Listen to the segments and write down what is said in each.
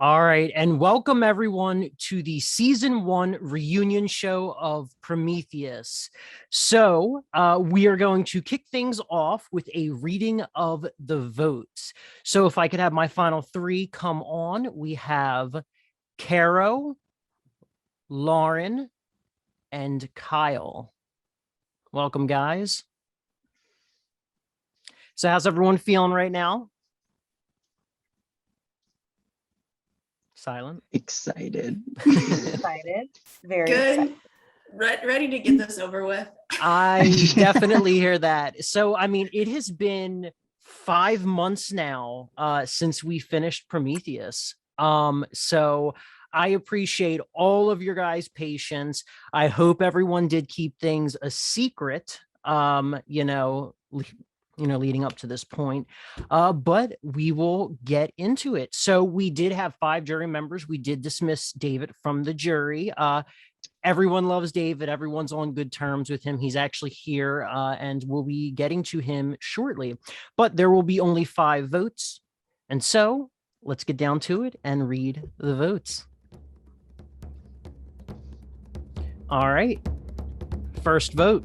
All right, and welcome everyone to the season 1 reunion show of Prometheus. So we are going to kick things off with a reading of the votes. So if I could have my final three come on, we have Caro, Lauren, and Kyle. Welcome, guys. So how's everyone feeling right now? Silent. Excited. Excited. Very good. excited. Ready to get this over with. I definitely hear that. So, I mean, it has been 5 months now since we finished Prometheus. So I appreciate all of your guys' patience. I hope everyone did keep things a secret, leading up to this point. But we will get into it. So we did have 5 jury members. We did dismiss David from the jury. Everyone loves David. Everyone's on good terms with him. He's actually here, and we'll be getting to him shortly. But there will be only 5 votes. And so let's get down to it and read the votes. All right. First vote.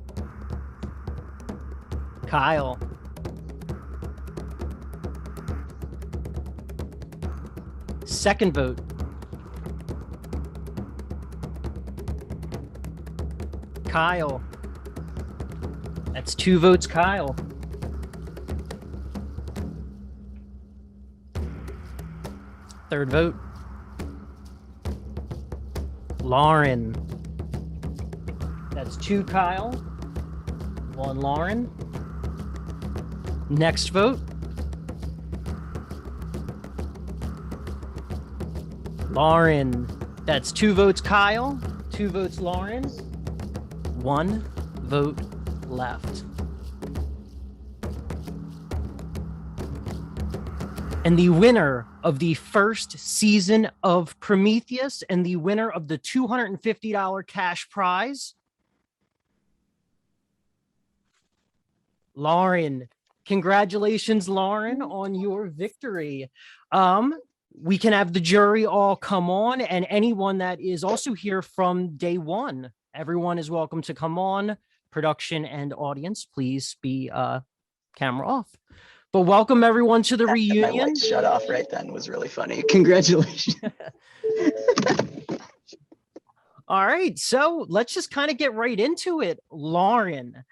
Kyle. Second vote. Kyle. That's 2 votes, Kyle. Third vote. Lauren. That's 2, Kyle. 1, Lauren. Next vote. Lauren. That's 2 votes, Kyle. 2 votes, Lauren. 1 vote left. And the winner of the first season of Prometheus and the winner of the $250 cash prize, Lauren. Congratulations, Lauren, on your victory. We can have the jury all come on, and anyone that is also here from day one. Everyone is welcome to come on. Production and audience, please be camera off. But welcome everyone to the reunion. My lights shut off right then. Was really funny. Congratulations. All right, so let's just kind of get right into it. Lauren,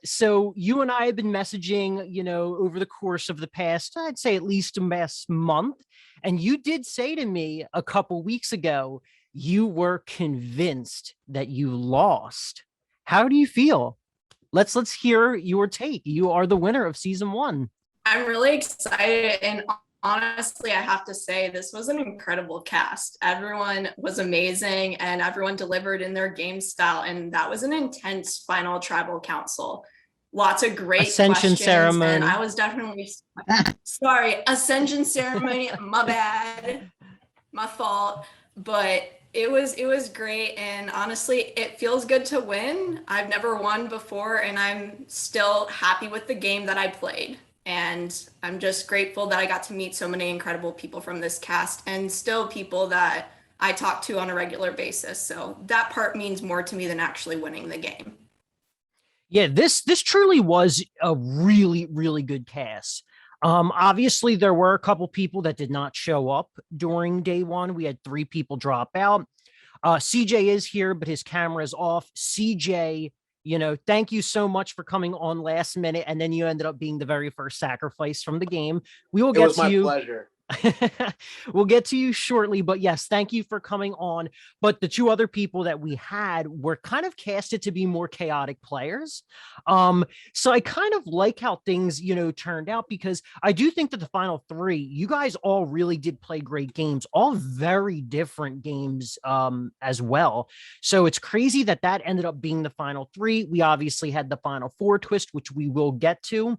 so you and I have been messaging, over the course of the past, I'd say at least a past month. And you did say to me a couple weeks ago, you were convinced that you lost. How do you feel? Let's hear your take. You are the winner of season 1. I'm really excited, and honestly, I have to say this was an incredible cast. Everyone was amazing, and everyone delivered in their game style, and that was an intense final tribal council. Lots of great Ascension questions, ceremony. and I was definitely sorry. Ascension ceremony. My bad. My fault. But it was great, and honestly, it feels good to win. I've never won before, and I'm still happy with the game that I played. And I'm just grateful that I got to meet so many incredible people from this cast, and still people that I talk to on a regular basis. So that part means more to me than actually winning the game. Yeah, this truly was a really, really good cast. Obviously, there were a couple people that did not show up during day 1. We had 3 people drop out. CJ is here, but his camera is off. CJ, thank you so much for coming on last minute, and then you ended up being the very first sacrifice from the game. We will get to you. It was my pleasure. We'll get to you shortly, but yes, thank you for coming on. But the 2 other people that we had were kind of casted to be more chaotic players. So I kind of like how things, turned out, because I do think that the final 3, you guys all really did play great games, all very different games as well. So it's crazy that that ended up being the final 3. We obviously had the final 4 twist, which we will get to.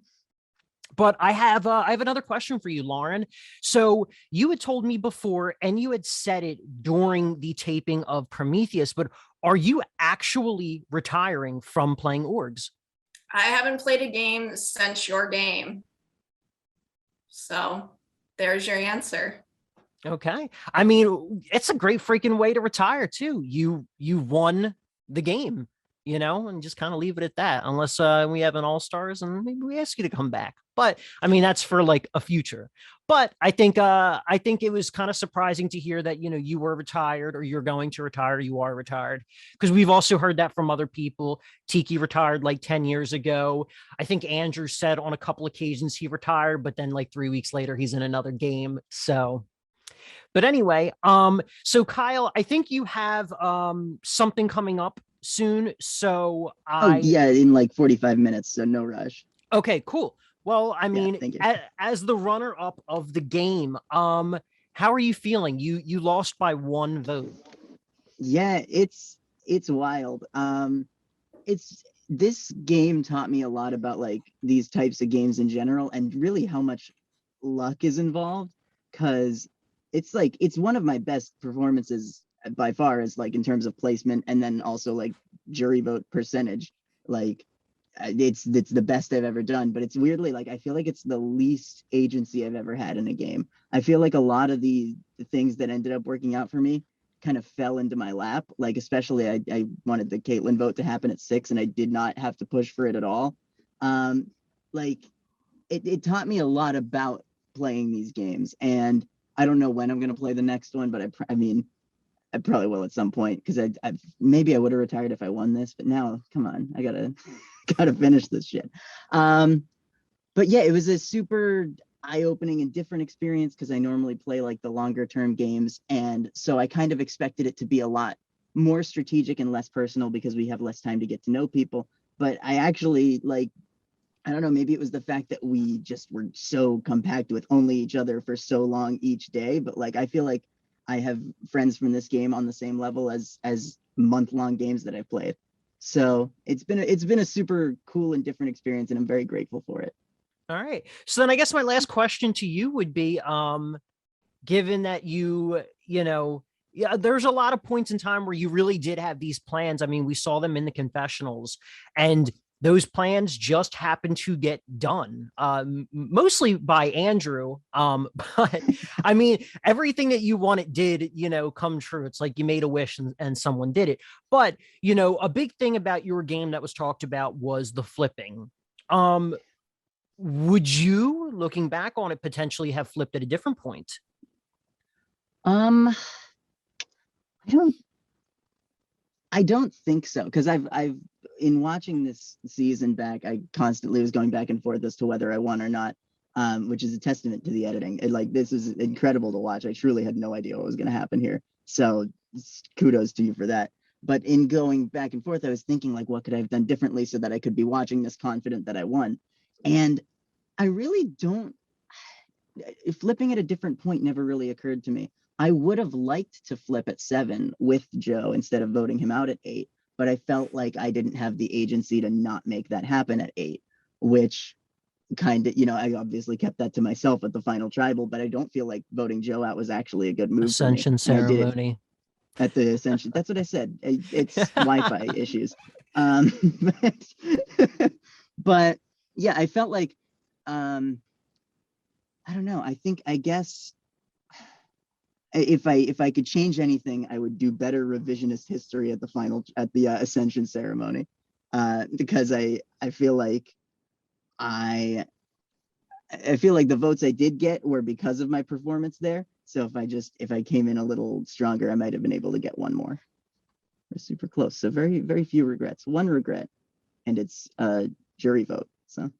But I have another question for you, Lauren. So you had told me before, and you had said it during the taping of Prometheus, but are you actually retiring from playing orgs? I haven't played a game since your game. So there's your answer. Okay. I mean, it's a great freaking way to retire too. You won the game, and just kind of leave it at that. Unless we have an all-stars and maybe we ask you to come back. But I mean, that's for like a future. But I think it was kind of surprising to hear that, you were retired or you're going to retire, you are retired. Because we've also heard that from other people. Tiki retired like 10 years ago. I think Andrew said on a couple occasions he retired, but then like 3 weeks later he's in another game. So but anyway, so Kyle, I think you have something coming up soon. So Oh yeah, in like 45 minutes, so no rush. Okay, cool. Well, I mean, thank you. as the runner up of the game, how are you feeling? You lost by 1 vote. Yeah, it's wild. It's this game taught me a lot about like these types of games in general and really how much luck is involved, because it's one of my best performances by far, as like in terms of placement and then also like jury vote percentage. Like it's the best I've ever done, but it's weirdly like I feel like it's the least agency I've ever had in a game. I feel like a lot of the things that ended up working out for me kind of fell into my lap. Like especially I wanted the Caitlyn vote to happen at 6 and I did not have to push for it at all. Like it taught me a lot about playing these games, and I don't know when I'm going to play the next one, but I mean, I probably will at some point, because I maybe I would have retired if I won this, but now, come on, I gotta finish this shit. But yeah, it was a super eye-opening and different experience, because I normally play like the longer term games, and so I kind of expected it to be a lot more strategic and less personal because we have less time to get to know people. But I actually like, I don't know, maybe it was the fact that we just were so compact with only each other for so long each day, but like I feel like I have friends from this game on the same level as month-long games that I've played. So it's been a super cool and different experience, and I'm very grateful for it. All right. So then I guess my last question to you would be, given that yeah, there's a lot of points in time where you really did have these plans. I mean, we saw them in the confessionals, and those plans just happened to get done, mostly by Andrew. But I mean, everything that you wanted did, come true. It's like you made a wish and someone did it. But, a big thing about your game that was talked about was the flipping. Would you, looking back on it, potentially have flipped at a different point? I don't think so, because I've in watching this season back, I constantly was going back and forth as to whether I won or not, which is a testament to the editing. Like this is incredible to watch. I truly had no idea what was going to happen here, so kudos to you for that. But in going back and forth, I was thinking like, what could I have done differently so that I could be watching this confident that I won? And I really don't. Flipping at a different point never really occurred to me. I would have liked to flip at 7 with Joe instead of voting him out at 8, but I felt like I didn't have the agency to not make that happen at 8, which kind of, I obviously kept that to myself at the final tribal, but I don't feel like voting Joe out was actually a good move. Ascension ceremony. At the Ascension. That's what I said. It's Wi-Fi issues. But yeah, I felt like, I don't know. I guess if I could change anything, I would do better revisionist history at the Ascension ceremony, because I feel like I feel like the votes I did get were because of my performance there. So if I came in a little stronger, I might have been able to get one more. We're super close. So very, very few regrets. One regret, and it's a jury vote. So.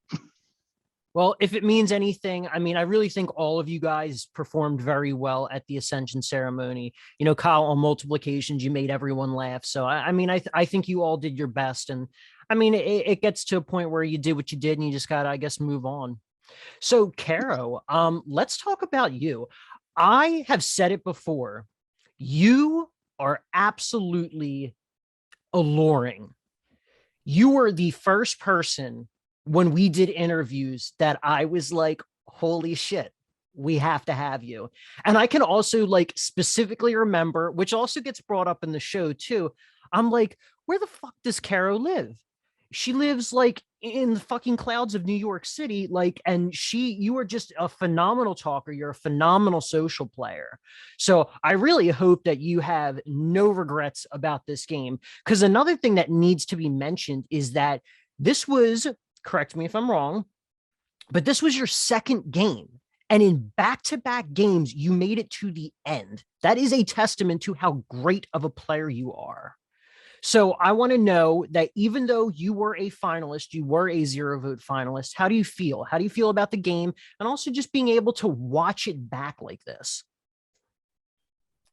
Well, if it means anything, I mean, I really think all of you guys performed very well at the Ascension ceremony. Kyle, on multiple occasions, you made everyone laugh. So, I mean, I think you all did your best. And I mean, it gets to a point where you did what you did and you just got to, I guess, move on. So, Caro, let's talk about you. I have said it before. You are absolutely alluring. You were the first person when we did interviews that I was like, holy shit, we have to have you. And I can also like specifically remember, which also gets brought up in the show too. I'm like, where the fuck does Caro live? she lives like in the fucking clouds of New York City. Like, and you are just a phenomenal talker. You're a phenomenal social player. So I really hope that you have no regrets about this game. Because another thing that needs to be mentioned is that this was, correct me if I'm wrong, but this was your second game. And in back-to-back games, you made it to the end. That is a testament to how great of a player you are. So I want to know that even though you were a finalist, you were a 0 vote finalist, how do you feel? How do you feel about the game? And also just being able to watch it back like this?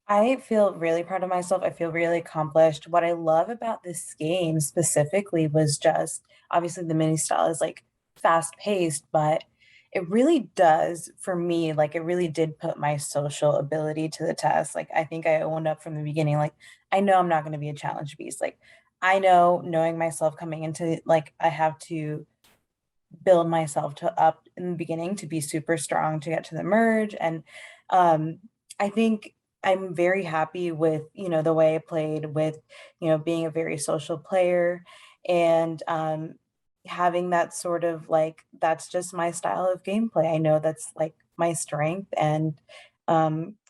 I feel really proud of myself. I feel really accomplished. What I love about this game specifically was just obviously the mini style is like fast paced, but it really does for me, like it really did put my social ability to the test. Like I think I owned up from the beginning, like I know I'm not going to be a challenge beast. Like I know knowing myself coming into like I have to build myself to up in the beginning to be super strong to get to the merge. And I think I'm very happy with, you know, the way I played with, you know, being a very social player and having that sort of like, that's just my style of gameplay. I know that's like my strength and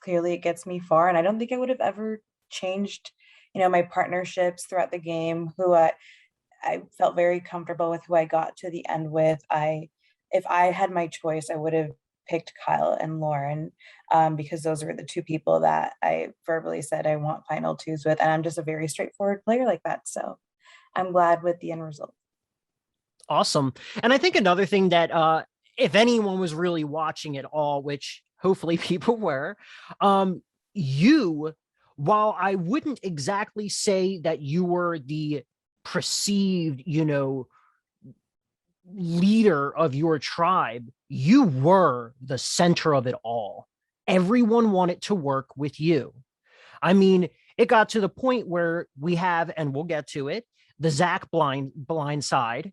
clearly it gets me far. And I don't think I would have ever changed, you know, my partnerships throughout the game, I felt very comfortable with who I got to the end with. If I had my choice, I would have picked Kyle and Lauren because those were the two people that I verbally said I want final twos with. And I'm just a very straightforward player like that. So I'm glad with the end result. Awesome. And I think another thing that if anyone was really watching it all, which hopefully people were, you, while I wouldn't exactly say that you were the perceived, you know, leader of your tribe, you were the center of it all. Everyone wanted to work with you. I mean, it got to the point where we have, and we'll get to it, the Zach blind side.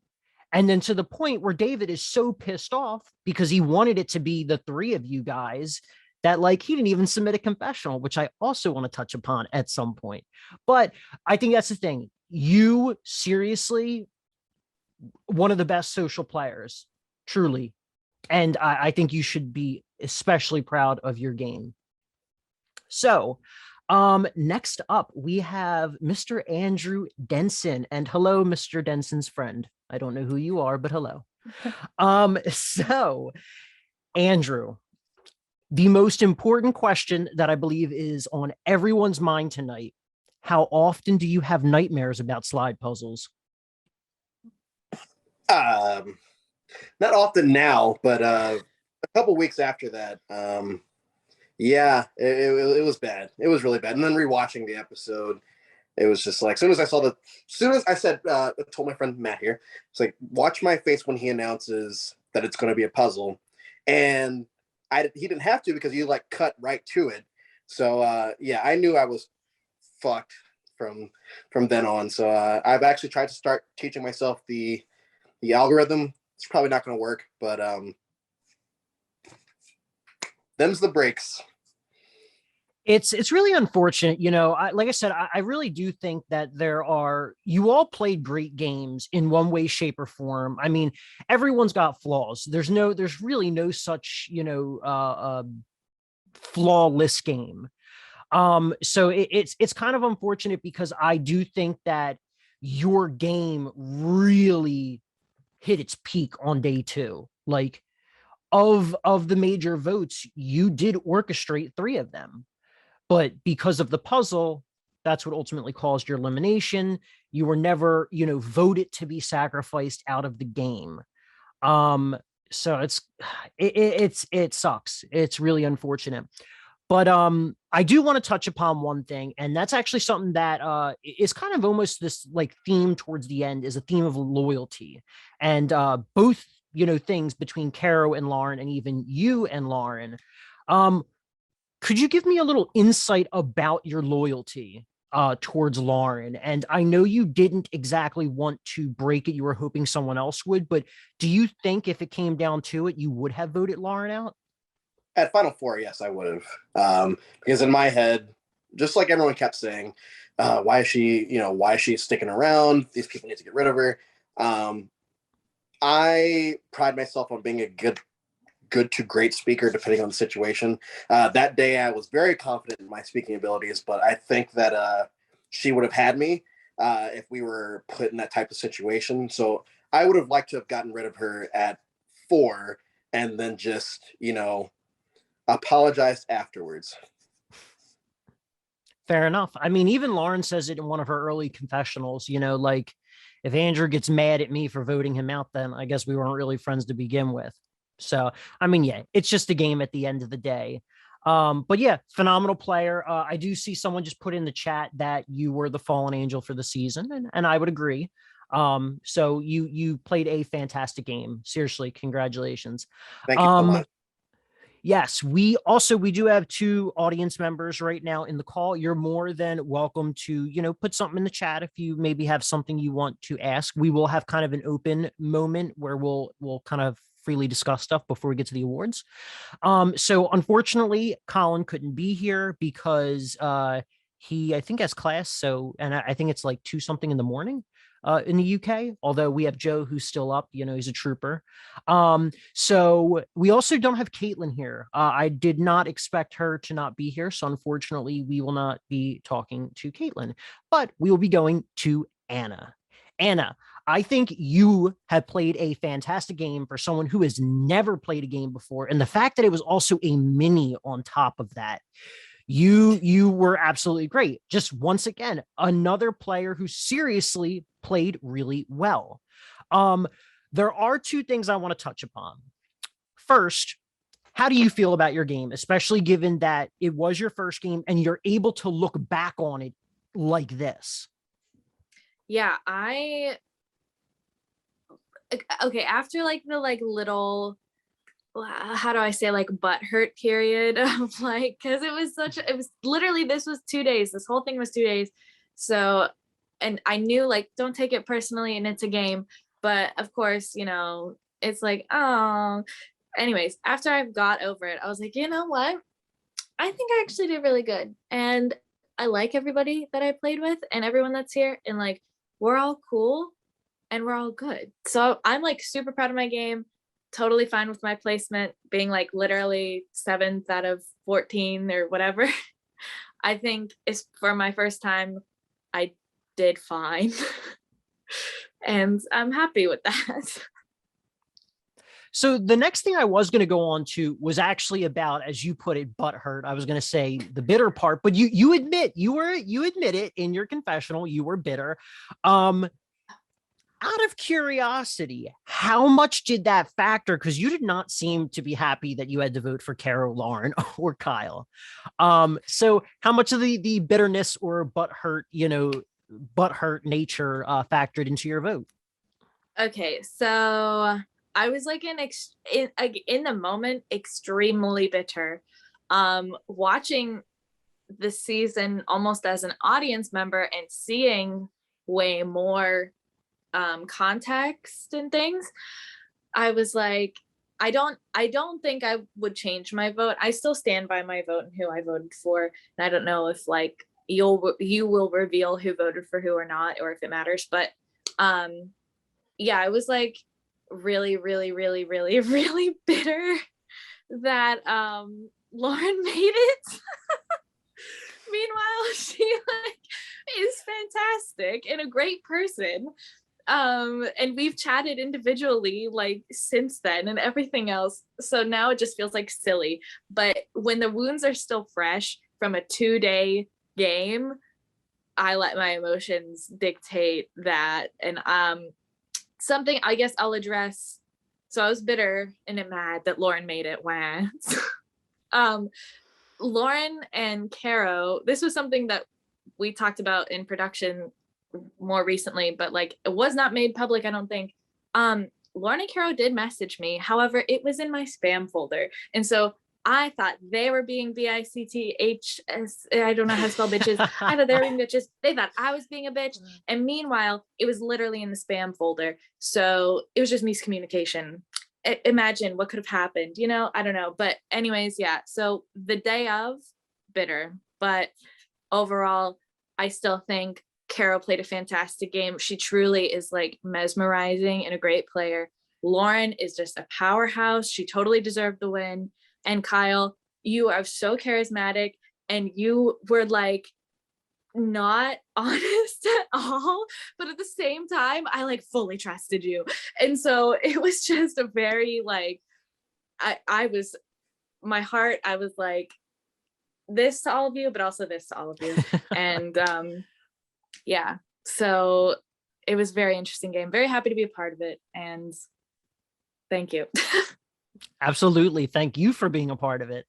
And then to the point where David is so pissed off because he wanted it to be the three of you guys that like he didn't even submit a confessional, which I also want to touch upon at some point. But I think that's the thing. You seriously, one of the best social players, truly. And I think you should be especially proud of your game. So next up, we have Mr. Andrew Denson. And hello, Mr. Denson's friend. I don't know who you are, but hello. So Andrew, the most important question that I believe is on everyone's mind tonight, how often do you have nightmares about slide puzzles? Not often now, but a couple weeks after that, yeah, it was bad. It was really bad. And then rewatching the episode, it was just like, as soon as I said, told my friend Matt here, it's like, watch my face when he announces that it's going to be a puzzle. And he didn't have to because he like cut right to it. So yeah, I knew I was fucked from then on. So I've actually tried to start teaching myself the algorithm. It's probably not going to work, but them's the breaks. It's really unfortunate, you know. Like I said, I really do think that you all played great games in one way, shape, or form. I mean, everyone's got flaws. There's really no such, you know, flawless game. So it's kind of unfortunate because I do think that your game really hit its peak on day 2. Like of the major votes, you did orchestrate 3 of them. But because of the puzzle, that's what ultimately caused your elimination. You were never, you know, voted to be sacrificed out of the game. So it sucks. It's really unfortunate. But I do want to touch upon one thing, and that's actually something that is kind of almost this like theme towards the end, is a theme of loyalty. And both, you know, things between Caro and Lauren, and even you and Lauren. Could you give me a little insight about your loyalty towards Lauren? And I know you didn't exactly want to break it. You were hoping someone else would, but do you think if it came down to it, you would have voted Lauren out? At Final Four, yes, I would have. Because in my head, just like everyone kept saying, why is she sticking around? These people need to get rid of her. Um, I pride myself on being a good to great speaker, depending on the situation. That day, I was very confident in my speaking abilities, but I think that she would have had me if we were put in that type of situation. So I would have liked to have gotten rid of her at 4 and then just, apologized afterwards. Fair enough. I mean, even Lauren says it in one of her early confessionals, like if Andrew gets mad at me for voting him out, then I guess we weren't really friends to begin with. So, I mean, yeah, it's just a game at the end of the day. But yeah, phenomenal player. I do see someone just put in the chat that you were the fallen angel for the season, and I would agree. So you played a fantastic game. Seriously, congratulations. Thank you so much. Yes, we do have 2 audience members right now in the call. You're more than welcome to, put something in the chat if you maybe have something you want to ask. We will have kind of an open moment where we'll kind of freely discuss stuff before we get to the awards. So unfortunately, Colin couldn't be here because he, I think, has class. So, and I think it's like 2 something in the morning. In the UK, although we have Joe who's still up, he's a trooper. So we also don't have Caitlin here. I did not expect her to not be here. So unfortunately, we will not be talking to Caitlin, but we will be going to Anna. Anna, I think you have played a fantastic game for someone who has never played a game before. And the fact that it was also a mini on top of that, you were absolutely great. Just once again, another player who seriously played really well. There are 2 things I want to touch upon. First, how do you feel about your game, especially given that it was your first game and you're able to look back on it like this? Yeah, okay, after like the little, how do I say, butt hurt period of because it was literally, this was 2 days. This whole thing was 2 days. So, and I knew don't take it personally and it's a game, but of course, it's oh, anyways, after I got over it, I was like, you know what? I think I actually did really good. And I like everybody that I played with and everyone that's here, and we're all cool and we're all good. So I'm super proud of my game. Totally fine with my placement being literally 7th out of 14 or whatever. I think it's for my first time, I did fine. And I'm happy with that. So the next thing I was going to go on to was actually about, as you put it, butthurt. I was going to say the bitter part, but you admit you admit it in your confessional, you were bitter. Out of curiosity, how much did that factor? Because you did not seem to be happy that you had to vote for Carol, Lauren, or Kyle. So how much of the bitterness or butthurt nature factored into your vote? Okay, so I was in the moment extremely bitter. Watching the season almost as an audience member and seeing way more context and things, I was like, I don't think I would change my vote. I still stand by my vote and who I voted for. And I don't know if you will reveal who voted for who or not, or if it matters. But yeah, I was really, really, really, really, really bitter that Lauren made it. Meanwhile, she is fantastic and a great person. And we've chatted individually since then and everything else. So now it just feels silly. But when the wounds are still fresh from a 2-day game, I let my emotions dictate that. And something I guess I'll address. So I was bitter and mad that Lauren made it. Lauren and Caro, this was something that we talked about in production more recently, but it was not made public, I don't think. Lauren and Caro did message me. However, it was in my spam folder. And so I thought they were being B-I-C-T-H-S. I don't know how to spell bitches. I thought they were being bitches. They thought I was being a bitch. And meanwhile, it was literally in the spam folder. So it was just miscommunication. Imagine what could have happened, I don't know. But anyways, yeah. So the day of, bitter. But overall, I still think Carol played a fantastic game. She truly is like mesmerizing and a great player. Lauren is just a powerhouse. She totally deserved the win. And Kyle, you are so charismatic, and you were like not honest at all, but at the same time I like fully trusted you. And so it was just a very like I was my heart, I was like this to all of you, but also this to all of you. And yeah, so it was a very interesting game. Very happy to be a part of it, and thank you. Absolutely. Thank you for being a part of it.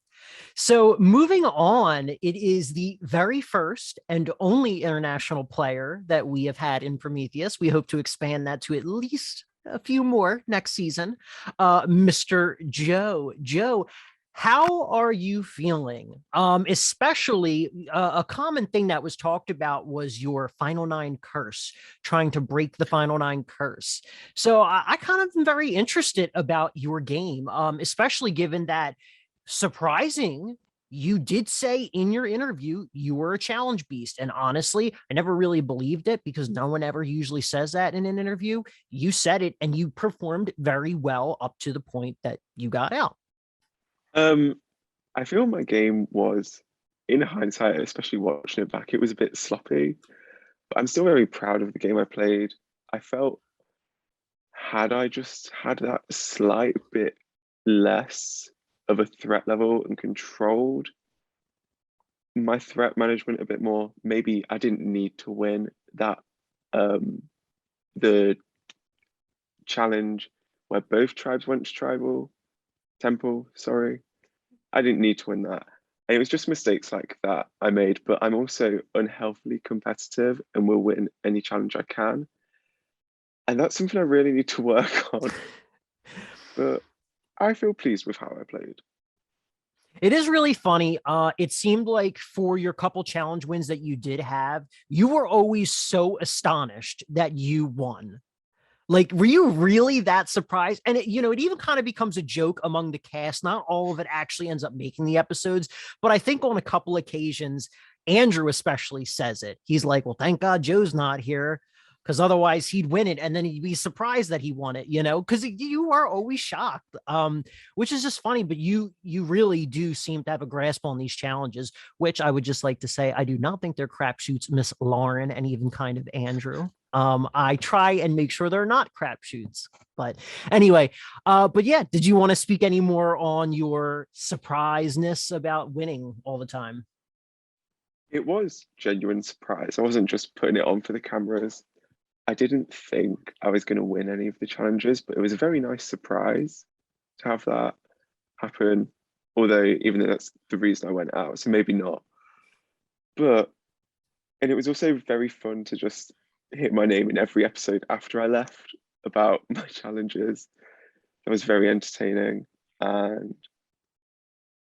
So moving on, it is the very first and only international player that we have had in Prometheus. We hope to expand that to at least a few more next season. Mr. Joe. Joe, how are you feeling? Especially a common thing that was talked about was your Final Nine curse, trying to break the Final Nine curse. So I kind of am very interested about your game, especially given that, surprising, you did say in your interview you were a challenge beast. And honestly, I never really believed it because no one ever usually says that in an interview. You said it and you performed very well up to the point that you got out. I feel my game was, in hindsight, especially watching it back, it was a bit sloppy, but I'm still very proud of the game I played. I felt, had I just had that slight bit less of a threat level and controlled my threat management a bit more, maybe I didn't need to win that the challenge where both tribes went to temple, sorry. I didn't need to win that. It was just mistakes like that I made, but I'm also unhealthily competitive and will win any challenge I can. And that's something I really need to work on. But I feel pleased with how I played. It is really funny. It seemed like for your couple challenge wins that you did have, you were always so astonished that you won. Like, were you really that surprised? And it, it even kind of becomes a joke among the cast. Not all of it actually ends up making the episodes, but I think on a couple occasions, Andrew especially says it. He's like, well, thank God Joe's not here, because otherwise he'd win it. And then he'd be surprised that he won it, because you are always shocked, which is just funny. But you really do seem to have a grasp on these challenges, which I would just like to say, I do not think they're crapshoots, Miss Lauren, and even kind of Andrew. I try and make sure they're not crapshoots. But anyway, but yeah, did you want to speak any more on your surpriseness about winning all the time? It was genuine surprise. I wasn't just putting it on for the cameras. I didn't think I was going to win any of the challenges, but it was a very nice surprise to have that happen. Although, even though that's the reason I went out, so maybe not. And it was also very fun to just hit my name in every episode after I left about my challenges. That was very entertaining. And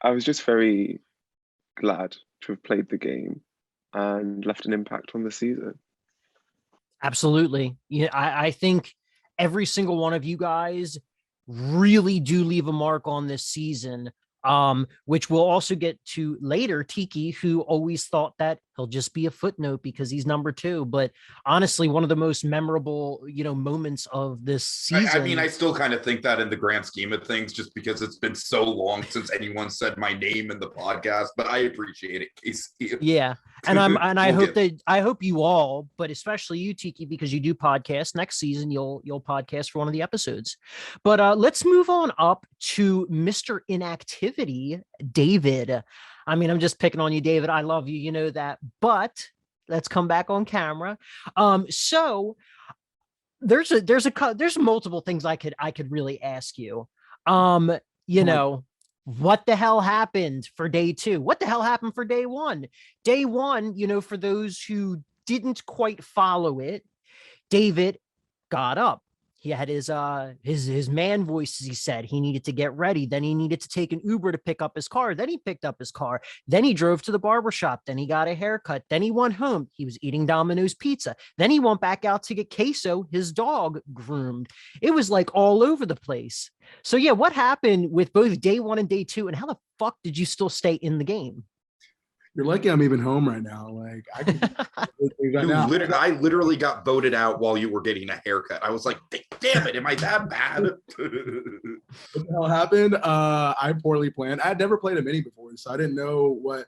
I was just very glad to have played the game and left an impact on the season. Absolutely. Yeah, I think every single one of you guys really do leave a mark on this season, which we'll also get to later. Tiki, who always thought that he'll just be a footnote because he's number 2, but honestly, one of the most memorable, moments of this season. I mean, I still kind of think that in the grand scheme of things, just because it's been so long since anyone said my name in the podcast, but I appreciate it, Casey. Yeah. And I hope you all, but especially you, Tiki, because you do podcast next season, you'll podcast for one of the episodes. But let's move on up to Mr. Inactivity, David. I mean, I'm just picking on you, David. I love you, you know that, but let's come back on camera. So there's multiple things I could really ask you. What the hell happened for day 2? What the hell happened for day 1? Day 1, for those who didn't quite follow it, David got up. He had his man voice, as he said. He needed to get ready. Then he needed to take an Uber to pick up his car. Then he picked up his car. Then he drove to the barbershop. Then he got a haircut. Then he went home. He was eating Domino's pizza. Then he went back out to get Queso, his dog, groomed. It was like all over the place. So yeah, what happened with both day 1 and day 2, and how the fuck did you still stay in the game? You're lucky I'm even home right now. Like I can right now. I literally got voted out while you were getting a haircut. I was like, damn it, am I that bad? What the hell happened? I poorly planned. I had never played a mini before, so I didn't know what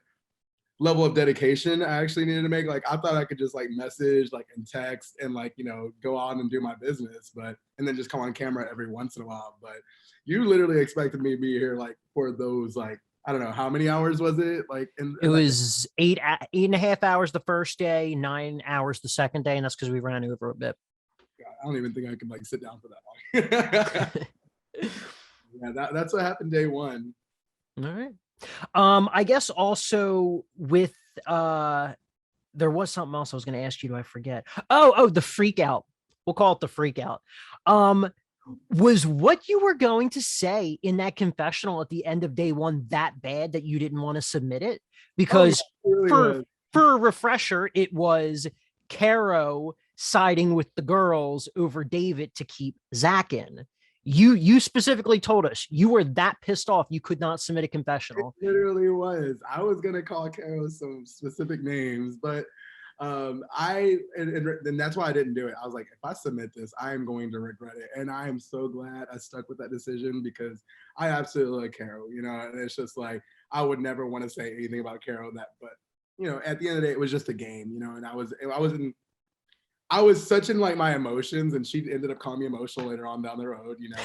level of dedication I actually needed to make. Like I thought I could just like message like and text and like, you know, go on and do my business, but and then just come on camera every once in a while. But you literally expected me to be here like for those like, I don't know, how many hours was it? Like it was 8.5 hours the first day, 9 hours the second day, and that's because we ran over a bit. God, I don't even think I could like sit down for that long. Yeah, that's what happened day one. All right. I guess also with there was something else I was going to ask you. Do I forget? Oh, the freak out. We'll call it the freak out. Was what you were going to say in that confessional at the end of day one that bad that you didn't want to submit it? Because for a refresher, it was Caro siding with the girls over David to keep Zach in. You specifically told us you were that pissed off you could not submit a confessional. It literally was. I was gonna call Caro some specific names, but and that's why I didn't do it. I was like, if I submit this, I am going to regret it. And I am so glad I stuck with that decision because I absolutely like Caro, you know, and it's just like I would never want to say anything about Caro that, but you know, at the end of the day, it was just a game, you know, and I was such in like my emotions, and she ended up calling me emotional later on down the road, you know,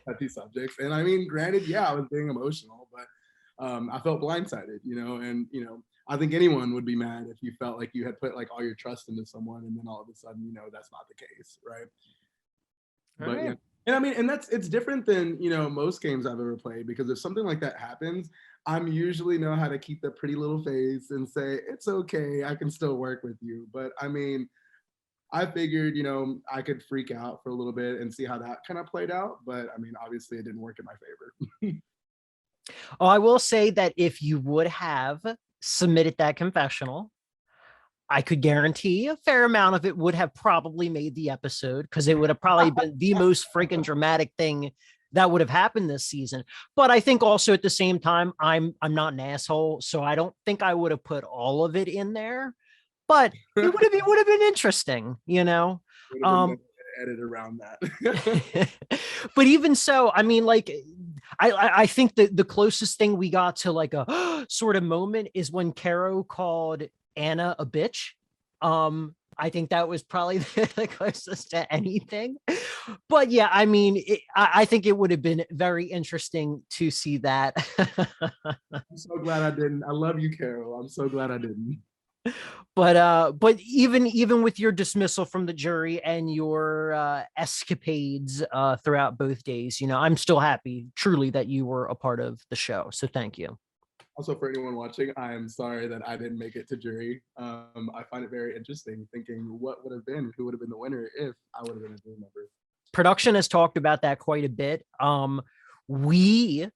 at these subjects. And I mean, granted, yeah, I was being emotional, but I felt blindsided, you know, and you know, I think anyone would be mad if you felt like you had put like all your trust into someone, and then all of a sudden, you know, that's not the case, right? But yeah, and I mean, and it's different than, you know, most games I've ever played, because if something like that happens, I'm usually know how to keep that pretty little face and say it's okay, I can still work with you. But I mean, I figured, you know, I could freak out for a little bit and see how that kind of played out. But I mean, obviously it didn't work in my favor. Oh, I will say that if you would have submitted that confessional, I could guarantee a fair amount of it would have probably made the episode, because it would have probably been the most freaking dramatic thing that would have happened this season. But I think also at the same time, I'm not an asshole, so I don't think I would have put all of it in there. But it would have been interesting, you know. Edit around that. But even so, I mean, like, I think that the closest thing we got to like a sort of moment is when Caro called Anna a bitch. I think that was probably the closest to anything. But yeah, I mean, I think it would have been very interesting to see that. I'm so glad I didn't. I love you, Caro. I'm so glad I didn't. But even with your dismissal from the jury and your escapades throughout both days, you know, I'm still happy truly that you were a part of the show. So thank you. Also, for anyone watching, I am sorry that I didn't make it to jury. I find it very interesting thinking what would have been, who would have been the winner if I would have been a jury member. Production has talked about that quite a bit. And you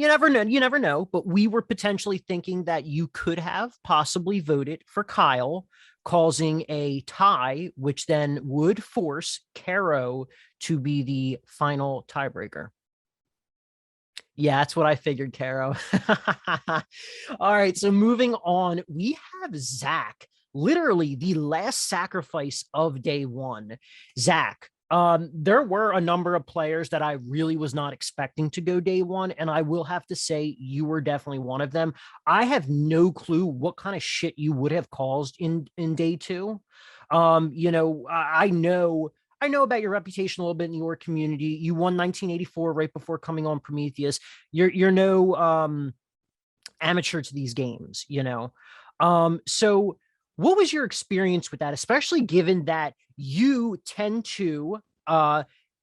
never know, but we were potentially thinking that you could have possibly voted for Kyle, causing a tie, which then would force Caro to be the final tiebreaker. Yeah, that's what I figured, Caro. All right, so moving on, we have Zach, literally the last sacrifice of day one. Zach, there were a number of players that I really was not expecting to go day one, and I will have to say you were definitely one of them. I have no clue what kind of shit you would have caused in day two. You know, I know about your reputation a little bit in your community. You won 1984 right before coming on Prometheus. You're no amateur to these games, you know. So what was your experience with that, especially given that you tend to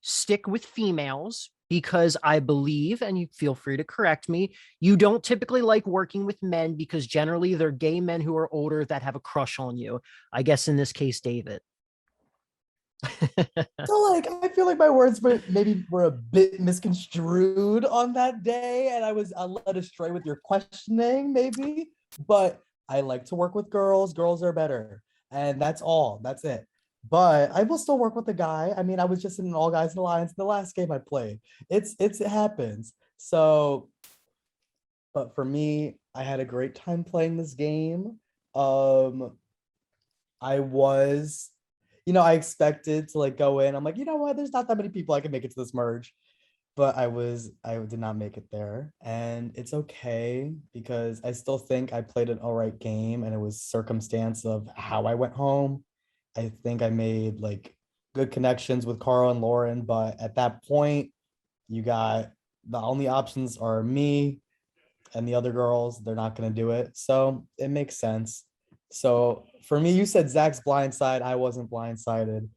stick with females? Because I believe, and you feel free to correct me, you don't typically like working with men because generally they're gay men who are older that have a crush on you. I guess in this case, David. So like I feel like my words were a bit misconstrued on that day, and I led astray with your questioning maybe, but I like to work with girls. Girls are better, and that's it. But I will still work with the guy. I mean, I was just in an all guys alliance in the last game I played. It happens. So, but for me, I had a great time playing this game. I was, I expected to like go in. I'm like, you know what? There's not that many people I can make it to this merge, but I did not make it there, and it's okay because I still think I played an all right game, and it was circumstance of how I went home. I think I made like good connections with Carl and Lauren, but at that point, you got the only options are me and the other girls. They're not going to do it, so it makes sense. So for me, you said Zach's blindside. I wasn't blindsided.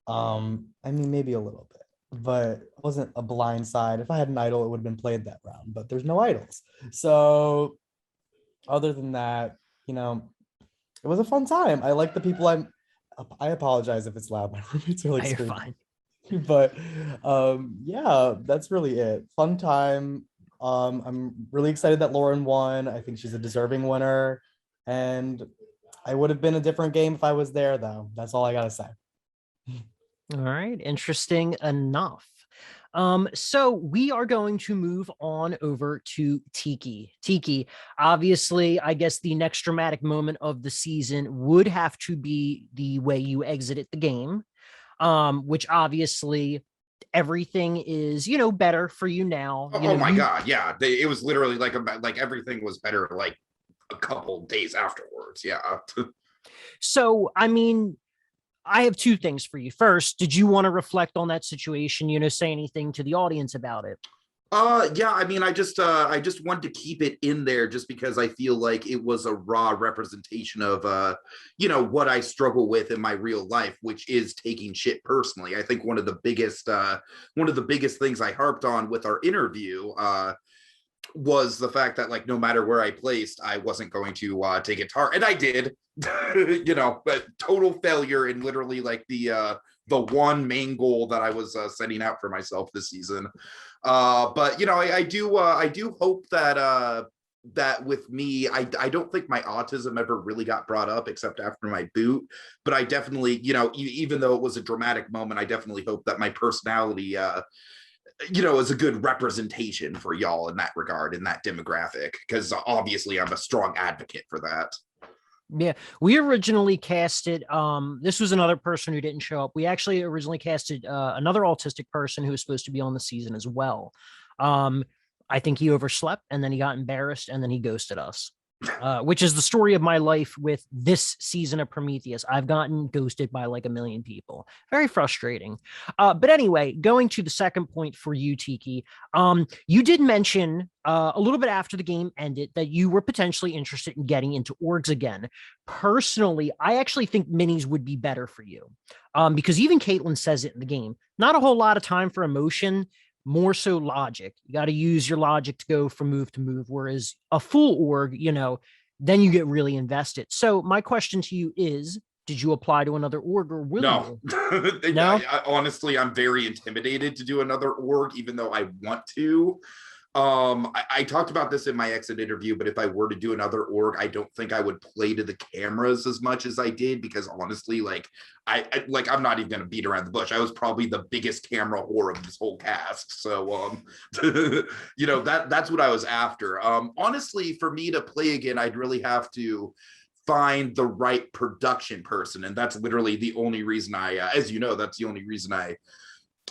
I mean, maybe a little bit, but it wasn't a blindside. If I had an idol, it would have been played that round, but there's no idols. So other than that, it was a fun time. I like the people. I apologize if it's loud. My roommates are like You're screaming. fine. But yeah, that's really it. Fun time. I'm really excited that Lauren won. I think she's a deserving winner, and I would have been a different game if I was there, though. That's all I gotta say. All right, interesting enough. So we are going to move on over to Tiki. Tiki, obviously, I guess the next dramatic moment of the season would have to be the way you exited the game, which obviously everything is, better for you now. Oh my God, yeah. It was literally like everything was better like a couple days afterwards. Yeah. So, I mean, I have two things for you. First, did you want to reflect on that situation, say anything to the audience about it? Yeah, I mean, I just wanted to keep it in there just because I feel like it was a raw representation of what I struggle with in my real life, which is taking shit personally. I think one of the biggest things I harped on with our interview was the fact that like no matter where I placed, I wasn't going to take it to heart, and I did. But total failure in literally like the one main goal that I was setting out for myself this season. But I do hope that that with me, I don't think my autism ever really got brought up except after my boot, but I definitely, even though it was a dramatic moment, I definitely hope that my personality is a good representation for y'all in that regard, in that demographic, because obviously I'm a strong advocate for that. Yeah, we originally casted, this was another person who didn't show up. We actually originally casted another autistic person who was supposed to be on the season as well. I think he overslept, and then he got embarrassed, and then he ghosted us. Which is the story of my life with this season of Prometheus. I've gotten ghosted by like a million people. Very frustrating. But anyway, going to the second point for you, Tiki, you did mention a little bit after the game ended that you were potentially interested in getting into orgs again. Personally, I actually think minis would be better for you because even Caitlin says it in the game. Not a whole lot of time for emotion, more so logic. You got to use your logic to go from move to move, whereas a full org, then you get really invested. So my question to you is, did you apply to another org, or will you? No. Honestly, I'm very intimidated to do another org, even though I want to. I talked about this in my exit interview, but if I were to do another org, I don't think I would play to the cameras as much as I did, because honestly, I'm not even going to beat around the bush. I was probably the biggest camera whore of this whole cast. So, that's what I was after. Honestly, for me to play again, I'd really have to find the right production person. And that's literally the only reason that's the only reason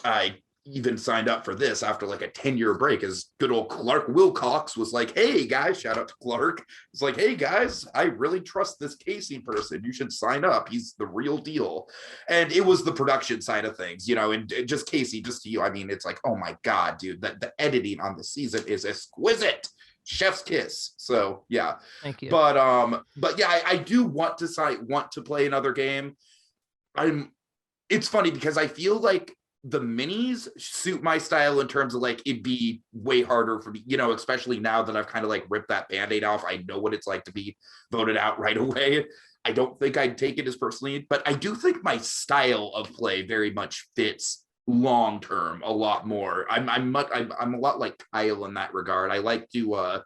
I even signed up for this after like a 10-year break, is good old Clark Wilcox was like, hey guys, shout out to Clark. It's like, hey guys, I really trust this Casey person. You should sign up. He's the real deal. And it was the production side of things, and just Casey, just to you, I mean, it's like, oh my God, dude, the editing on the season is exquisite. Chef's kiss. So yeah. Thank you. But yeah, I do want to play another game. It's funny because I feel like the minis suit my style in terms of like, it'd be way harder for me, especially now that I've kind of like ripped that Band-Aid off. I know what it's like to be voted out right away. I don't think I'd take it as personally, but I do think my style of play very much fits long term a lot more. I'm a lot like Kyle in that regard. I like to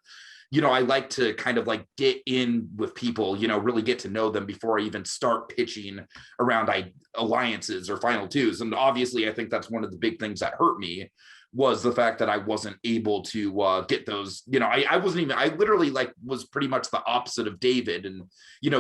I like to kind of like get in with people, really get to know them before I even start pitching around alliances or final twos. And obviously, I think that's one of the big things that hurt me was the fact that I wasn't able to get those, I wasn't even, I literally like was pretty much the opposite of David. And,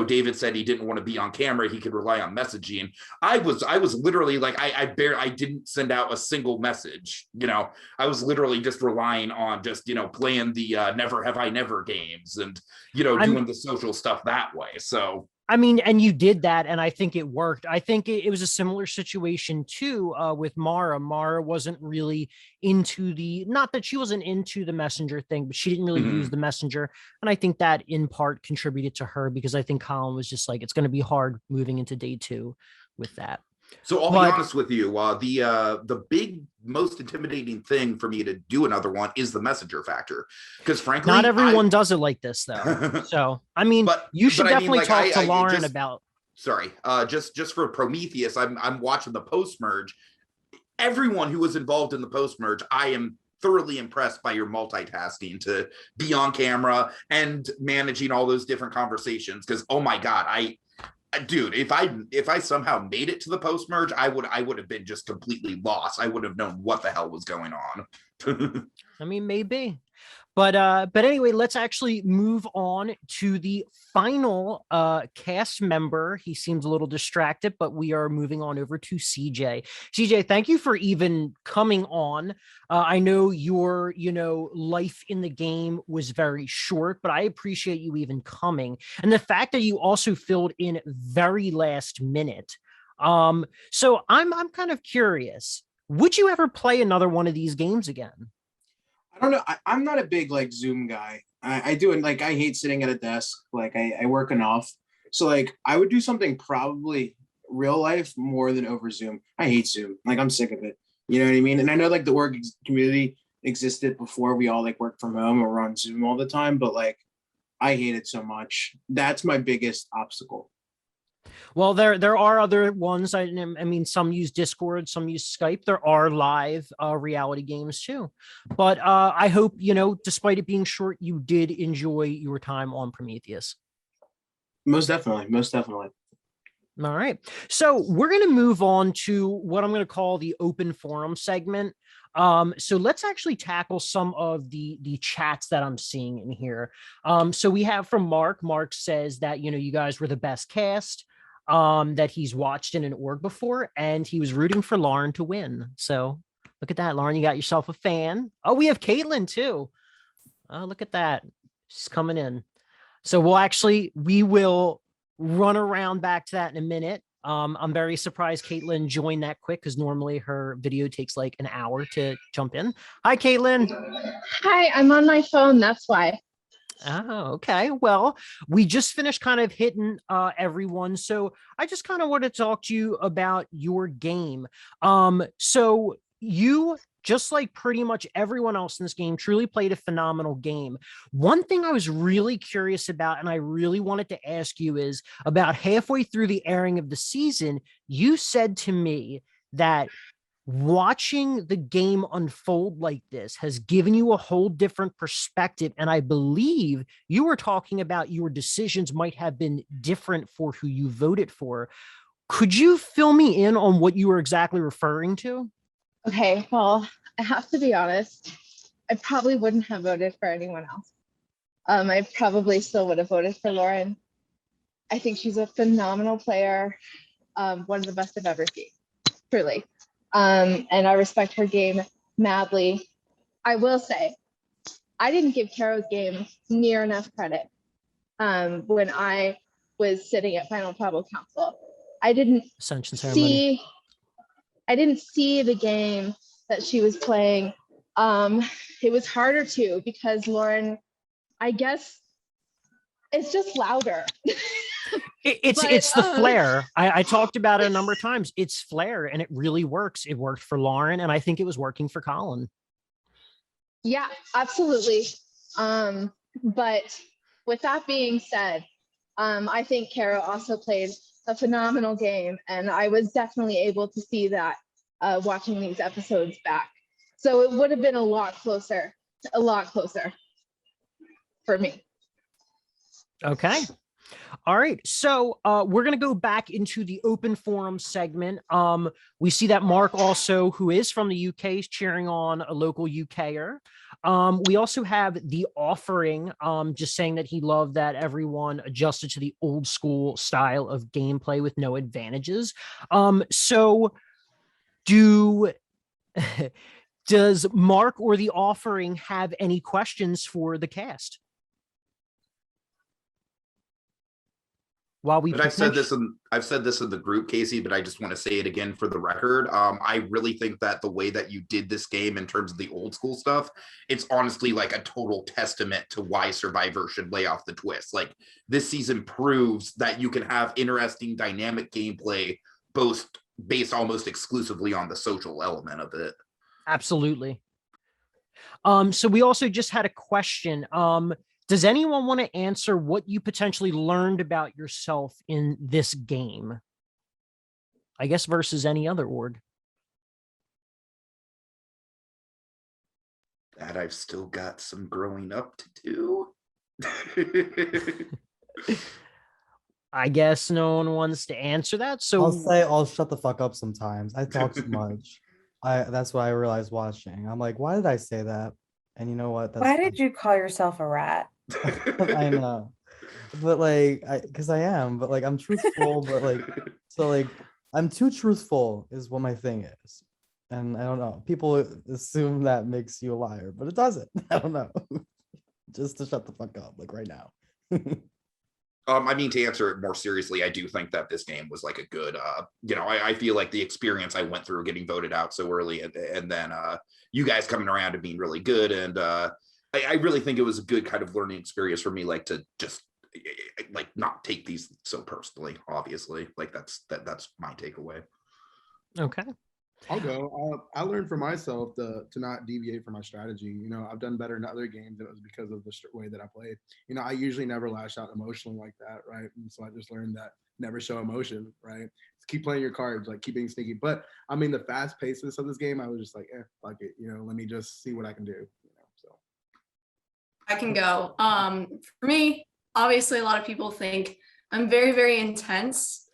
David said he didn't want to be on camera. He could rely on messaging. I was literally like, I didn't send out a single message. I was literally just relying on just, playing the Never Have I Never games and, doing the social stuff that way. So. I mean, and you did that, and I think it worked. I think it was a similar situation too with Mara. Mara wasn't really into not that she wasn't into the messenger thing, but she didn't really use the messenger. And I think that in part contributed to her, because I think Colin was just like, it's going to be hard moving into day 2 with that. So I'll be honest with you, the big, most intimidating thing for me to do another one is the messenger factor. Because frankly, not everyone does it like this though. So, I mean, you should definitely talk to Lauren about. Sorry, just for Prometheus, I'm watching the post-merge. Everyone who was involved in the post-merge, I am thoroughly impressed by your multitasking to be on camera and managing all those different conversations. Because, oh my God, dude, if I somehow made it to the post merge, I would have been just completely lost. I would have known what the hell was going on. I mean, maybe. But anyway, let's actually move on to the final cast member. He seems a little distracted, but we are moving on over to CJ. CJ, thank you for even coming on. I know your, life in the game was very short, but I appreciate you even coming. And the fact that you also filled in very last minute. So I'm kind of curious, would you ever play another one of these games again? I don't know. I'm not a big like Zoom guy. I do it like I hate sitting at a desk. Like I work enough. So like I would do something probably real life more than over Zoom. I hate Zoom. Like I'm sick of it. You know what I mean? And I know like the org community existed before we all like worked from home or were on Zoom all the time, but like I hate it so much. That's my biggest obstacle. Well, there are other ones. I mean, some use Discord, some use Skype. There are live reality games too. But I hope, despite it being short, you did enjoy your time on Prometheus. Most definitely. Most definitely. All right. So we're going to move on to what I'm going to call the open forum segment. So let's actually tackle some of the chats that I'm seeing in here. So we have from Mark. Mark says that, you guys were the best cast. That he's watched in an org before, and he was rooting for Lauren to win. So look at that, Lauren, you got yourself a fan. Oh, we have Caitlin too. Look at that. She's coming in. So we will run around back to that in a minute. I'm very surprised Caitlin joined that quick, because normally her video takes like an hour to jump in. Hi, Caitlin. Hi, I'm on my phone. That's why. Oh, okay. Well, we just finished kind of hitting everyone. So I just kind of want to talk to you about your game. So you, just like pretty much everyone else in this game, truly played a phenomenal game. One thing I was really curious about, and I really wanted to ask you, is about halfway through the airing of the season, you said to me that watching the game unfold like this has given you a whole different perspective. And I believe you were talking about your decisions might have been different for who you voted for. Could you fill me in on what you were exactly referring to? Okay, well, I have to be honest. I probably wouldn't have voted for anyone else. I probably still would have voted for Lauren. I think she's a phenomenal player. One of the best I've ever seen, truly. And I respect her game madly. I will say, I didn't give Caro's game near enough credit when I was sitting at Final Tribal Council. I didn't see the game that she was playing. It was harder to, because Lauren, I guess, it's just louder. It's the flair. I talked about it a number of times. It's flair, and it really works. It worked for Lauren, and I think it was working for Colin. Yeah, absolutely. But with that being said, I think Caro also played a phenomenal game, and I was definitely able to see that watching these episodes back. So it would have been a lot closer for me. Okay. All right, so we're gonna go back into the open forum segment. We see that Mark also, who is from the UK, is cheering on a local UKer. We also have the offering, just saying that he loved that everyone adjusted to the old school style of gameplay with no advantages. So do does Mark or the offering have any questions for the cast? While we But I've said this in the group, Casey, but I just want to say it again for the record. I really think that the way that you did this game in terms of the old school stuff, it's honestly like a total testament to why Survivor should lay off the twist. Like, this season proves that you can have interesting dynamic gameplay, both based almost exclusively on the social element of it. Absolutely. So we also just had a question. Does anyone want to answer what you potentially learned about yourself in this game? I guess versus any other org. That I've still got some growing up to do. I guess no one wants to answer that. So I'll say I'll shut the fuck up sometimes. I talk too much. That's what I realized watching. I'm like, why did I say that? And you know what? Why did you call yourself a rat? I know. But like, because I am, but like I'm truthful, but like, so like I'm too truthful is what my thing is. And I don't know. People assume that makes you a liar, but it doesn't. I don't know. Just to shut the fuck up, like right now. I mean, to answer it more seriously, I do think that this game was like a good, I feel like the experience I went through getting voted out so early and then you guys coming around and being really good. And I really think it was a good kind of learning experience for me, like to just like not take these so personally, obviously. Like that's my takeaway. Okay. I'll go. I learned for myself to not deviate from my strategy. You know, I've done better in other games, and it was because of the way that I played. You know, I usually never lash out emotionally like that, right? And so I just learned that never show emotion, right? Just keep playing your cards, like keep being sneaky. But I mean, the fast pacedness of this game, I was just like, fuck it. You know, let me just see what I can do. You know, so I can go. For me, obviously, a lot of people think I'm very, very intense,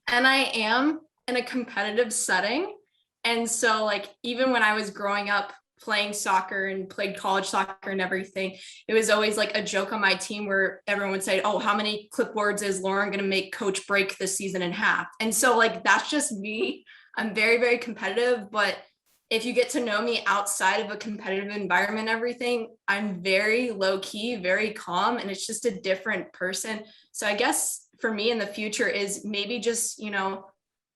and I am in a competitive setting. And so like, even when I was growing up playing soccer and played college soccer and everything, it was always like a joke on my team where everyone would say, oh, how many clipboards is Lauren going to make coach break this season in half? And so like, that's just me. I'm very, very competitive, but if you get to know me outside of a competitive environment, everything, I'm very low key, very calm, and it's just a different person. So I guess for me in the future is maybe just, you know,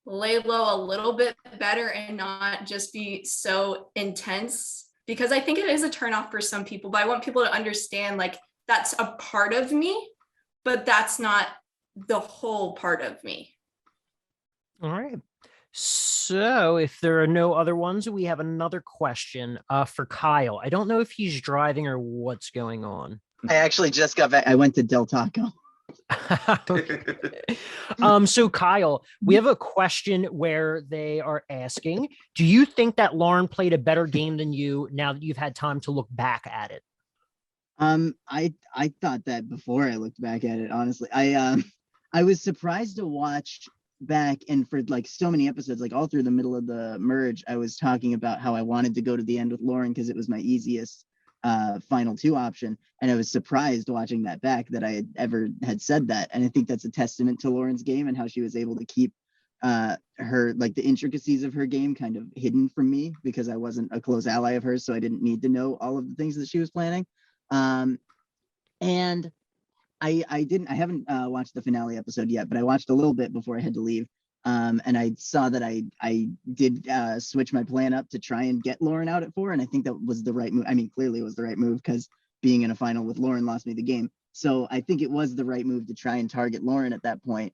lay low a little bit better and not just be so intense, because I think it is a turnoff for some people, but I want people to understand like that's a part of me, but that's not the whole part of me. All right. So if there are no other ones, we have another question for Kyle. I don't know if he's driving or what's going on. I actually just got back. I went to Del Taco. So Kyle, we have a question where they are asking, do you think that Lauren played a better game than you now that you've had time to look back at it? I thought that before I looked back at it, honestly. I was surprised to watch back, and for like so many episodes, like all through the middle of the merge, I was talking about how I wanted to go to the end with Lauren because it was my easiest final two option, and I was surprised watching that back that I had said that. And I think that's a testament to Lauren's game and how she was able to keep her, like the intricacies of her game kind of hidden from me because I wasn't a close ally of hers, so I didn't need to know all of the things that she was planning. And I haven't watched the finale episode yet, but I watched a little bit before I had to leave. And I saw that I did switch my plan up to try and get Lauren out at 4, and I think that was the right move. I mean, clearly it was the right move because being in a final with Lauren lost me the game. So I think it was the right move to try and target Lauren at that point.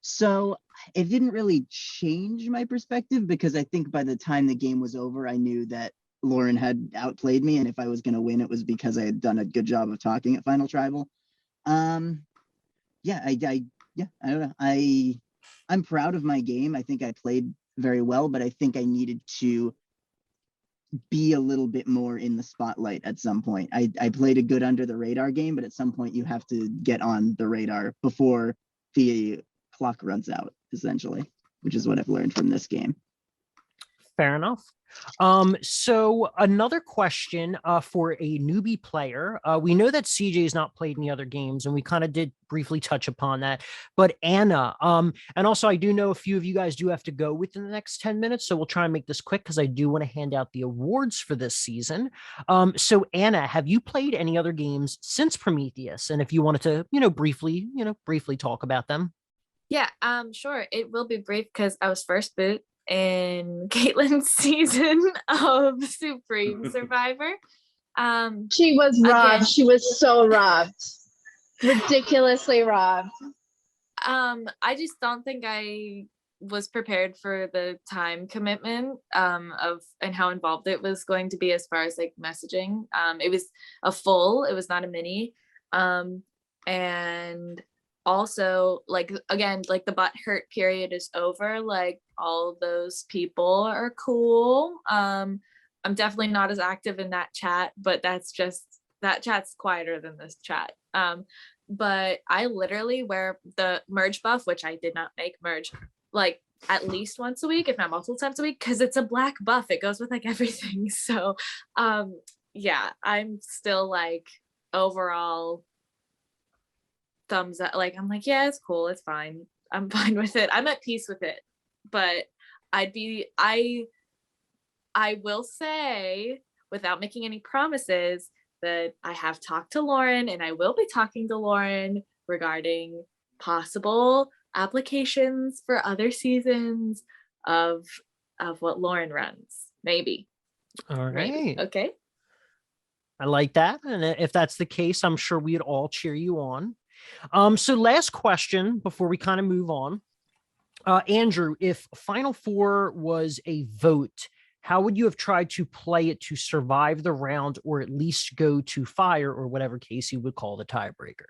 So it didn't really change my perspective because I think by the time the game was over, I knew that Lauren had outplayed me, and if I was going to win, it was because I had done a good job of talking at Final Tribal. Yeah, I don't know. I'm proud of my game. I think I played very well, but I think I needed to be a little bit more in the spotlight at some point. I played a good under the radar game, but at some point you have to get on the radar before the clock runs out, essentially, which is what I've learned from this game. Fair enough. So another question for a newbie player. We know that CJ's not played any other games, and we kind of did briefly touch upon that. But Anna, and also I do know a few of you guys do have to go within the next 10 minutes, so we'll try and make this quick because I do want to hand out the awards for this season. So Anna, have you played any other games since Prometheus? And if you wanted to, briefly talk about them. Yeah, sure. It will be brief because I was first boot in Caitlin's season of Supreme Survivor. She was robbed. Again, she was so robbed. Ridiculously robbed. I just don't think I was prepared for the time commitment of and how involved it was going to be as far as like messaging. It was it was not a mini. And also, like, again, like the butt hurt period is over. Like, all those people are cool. I'm definitely not as active in that chat, but that's just, that chat's quieter than this chat. But I literally wear the merge buff, which I did not make merge, like at least once a week, if not multiple times a week, because it's a black buff. It goes with like everything. So yeah, I'm still like overall thumbs up. Like, I'm like, yeah, it's cool, it's fine, I'm fine with it, I'm at peace with it. But I will say, without making any promises, that I have talked to Lauren, and I will be talking to Lauren regarding possible applications for other seasons of what Lauren runs. Maybe. All right. Maybe. Okay. I like that. And if that's the case, I'm sure we'd all cheer you on. So last question before we kind of move on. Andrew, if Final Four was a vote, how would you have tried to play it to survive the round, or at least go to fire, or whatever case you would call the tiebreaker?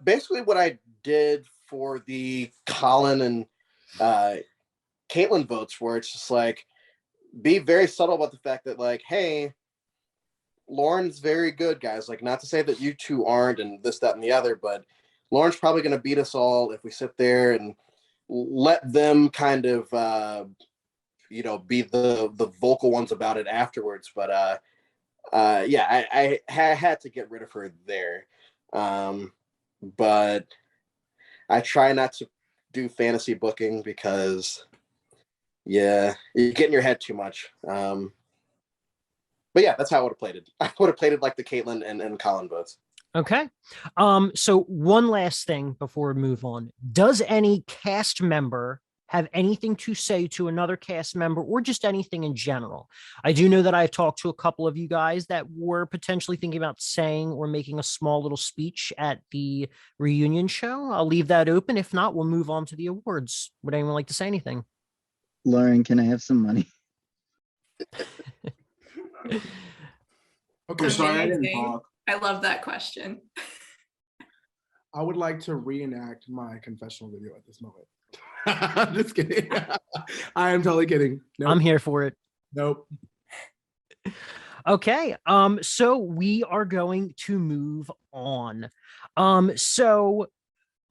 Basically what I did for the Colin and Caitlin votes, where it's just like, be very subtle about the fact that, like, hey, Lauren's very good, guys. Like, not to say that you two aren't, and this, that, and the other, but Lauren's probably going to beat us all if we sit there and let them kind of, be the vocal ones about it afterwards. But yeah, I had to get rid of her there. But I try not to do fantasy booking because, yeah, you get in your head too much. But yeah, that's how I would have played it. I would have played it like the Caitlin and Colin votes. Okay. So one last thing before we move on. Does any cast member have anything to say to another cast member, or just anything in general? I do know that I've talked to a couple of you guys that were potentially thinking about saying or making a small little speech at the reunion show. I'll leave that open. If not, we'll move on to the awards. Would anyone like to say anything? Lauren, can I have some money? Okay, sorry, I didn't Amazing. talk. I love that question. I would like to reenact my confessional video at this moment. Just kidding. I am totally kidding. Nope. I'm here for it. Nope. Okay. So we are going to move on. So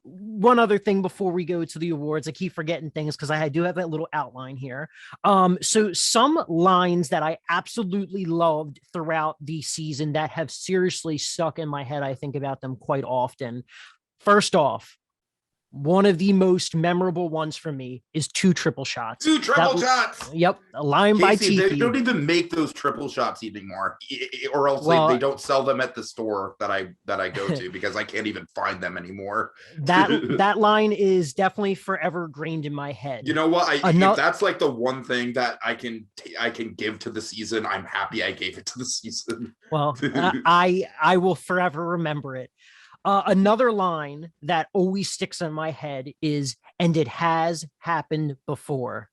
one other thing before we go to the awards, I keep forgetting things because I do have that little outline here. So some lines that I absolutely loved throughout the season that have seriously stuck in my head. I think about them quite often. First off, one of the most memorable ones for me is 2 triple shots. 2 triple shots. Yep. A line by Casey, TIKI. they don't even make those triple shots anymore, or else they don't sell them at the store that I go to because I can't even find them anymore. That line is definitely forever grained in my head. You know what? If that's like the one thing that I can give to the season, I'm happy I gave it to the season. Well, I will forever remember it. Another line that always sticks in my head is, "And it has happened before,"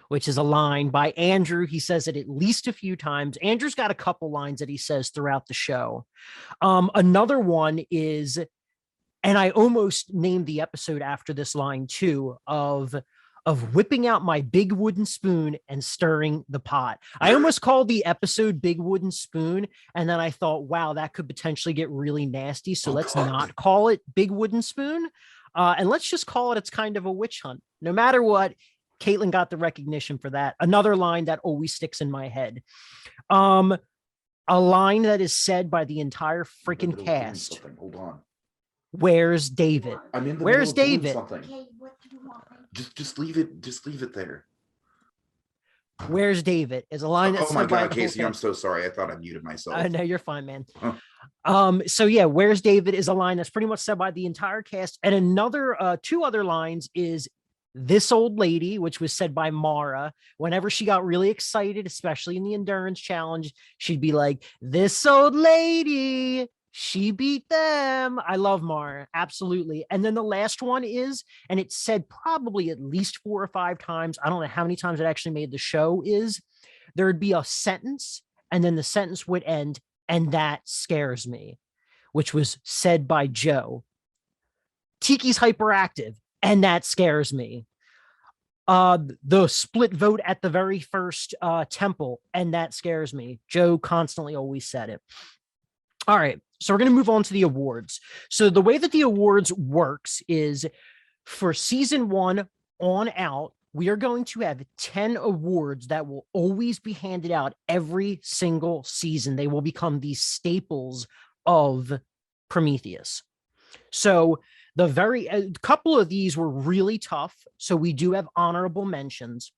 which is a line by Andrew. He says it at least a few times. Andrew's got a couple lines that he says throughout the show. Another one is, and I almost named the episode after this line too, of of whipping out my big wooden spoon and stirring the pot. I almost called the episode Big Wooden Spoon, and then I thought, wow, that could potentially get really nasty. So let's not call it Big Wooden Spoon. And let's just call it, it's kind of a witch hunt. No matter what, Caitlin got the recognition for that. Another line that always sticks in my head. A line that is said by the entire freaking cast. Hold on. Where's David? I'm in the Where's middle of doing David? something. Okay, what do you want me? Just leave it. Just leave it there. Where's David? Is a line that's Oh my said by God, the whole Casey, I'm cast. so sorry. I thought I muted myself. I know you're fine, man. Huh. So yeah, where's David is a line that's pretty much said by the entire cast. And another two other lines is this old lady, which was said by Mara. Whenever she got really excited, especially in the endurance challenge, she'd be like, this old lady, she beat them. I love Mara. Absolutely. And then the last one is, and it's said probably at least 4 or 5 times. I don't know how many times it actually made the show, is there'd be a sentence and then the sentence would end, and that scares me, which was said by Joe. Tiki's hyperactive, and that scares me. The split vote at the very first temple, and that scares me. Joe constantly always said it. All right, so we're going to move on to the awards. So the way that the awards works is for season 1 on out, we are going to have 10 awards that will always be handed out every single season. They will become the staples of Prometheus. So the very couple of these were really tough. So we do have honorable mentions.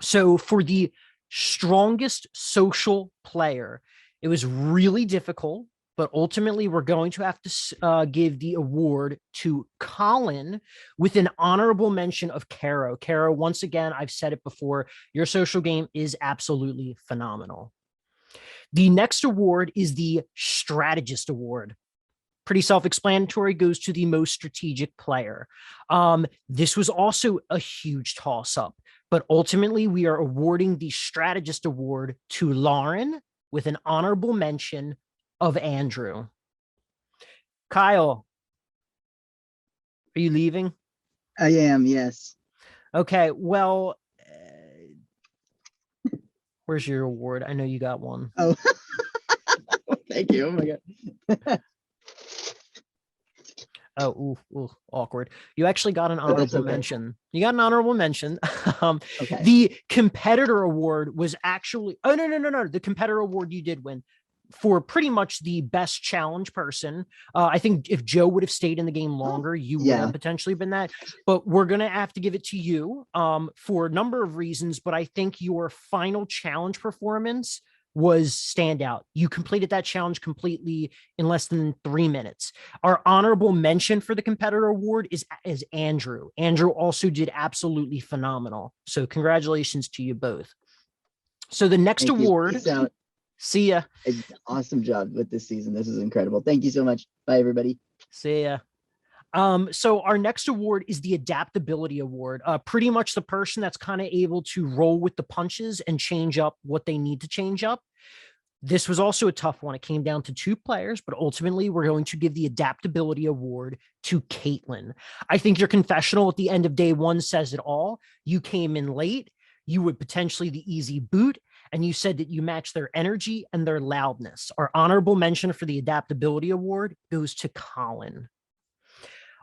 So for the strongest social player, it was really difficult, but ultimately we're going to have to give the award to Colin with an honorable mention of Caro. Caro, once again, I've said it before, your social game is absolutely phenomenal. The next award is the Strategist Award. Pretty self-explanatory, goes to the most strategic player. This was also a huge toss-up, but ultimately we are awarding the Strategist Award to Lauren with an honorable mention of Andrew. Kyle, are you leaving? I am, yes. Okay, well, where's your award? I know you got one. Oh, thank you. Oh my God. Oh, ooh, awkward. You actually got an honorable okay. mention. You got an honorable mention. Okay. The competitor award was actually, oh, no. The competitor award you did win for pretty much the best challenge person. I think if Joe would have stayed in the game longer, you would have potentially been that, but we're going to have to give it to you for a number of reasons. But I think your final challenge performance was standout. You completed that challenge completely in less than 3 minutes. Our honorable mention for the competitor award is Andrew. Andrew also did absolutely phenomenal. So congratulations to you both. So the next award, see ya. Awesome job with this season. This is incredible. Thank you so much. Bye, everybody. See ya. So our next award is the Adaptability Award. Pretty much the person that's kind of able to roll with the punches and change up what they need to change up. This was also a tough one. It came down to 2 players, but ultimately we're going to give the Adaptability Award to Caitlin. I think your confessional at the end of day 1 says it all. You came in late. You would potentially the easy boot, and you said that you matched their energy and their loudness. Our honorable mention for the Adaptability Award goes to Colin.